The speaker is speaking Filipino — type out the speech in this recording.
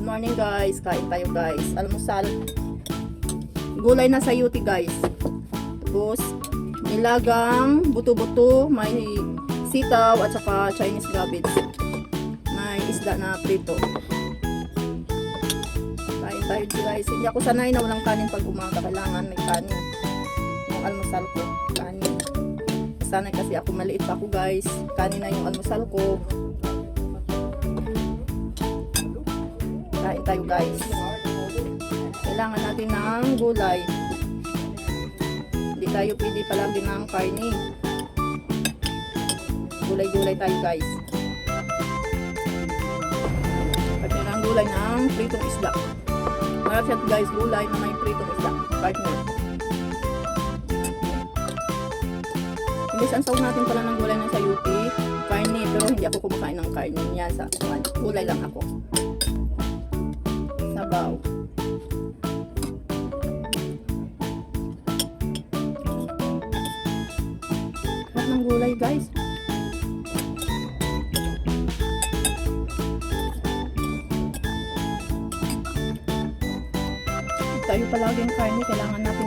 morning guys, kain tayo guys. Almusal. Gulay na sayuti guys. Tapos nilagang buto-buto, may sitaw at saka Chinese cabbage. May isda na prito. Kain tayo guys. Hindi ako sanay na walang kanin pag umaga. Kailangan may kanin. Yung almusal ko, kanin. Sanay kasi ako maliit pa ako guys. Kanin na yung almusal ko. Kain tayo guys. Kailangan natin ng gulay. Hindi tayo pwede palagi ng karne. Gulay-gulay tayo guys. Pati ng gulay ng pritong isda. Marami siya guys, gulay na may pritong isda. Partner. Imbisan saw natin pala ng gulay ng sayuti. Karne, pero hindi ako kumakain ng karne. Yan sa gulay lang ako. Sabaw. Lahat ng gulay guys. Tayo palaging karne, kailangan natin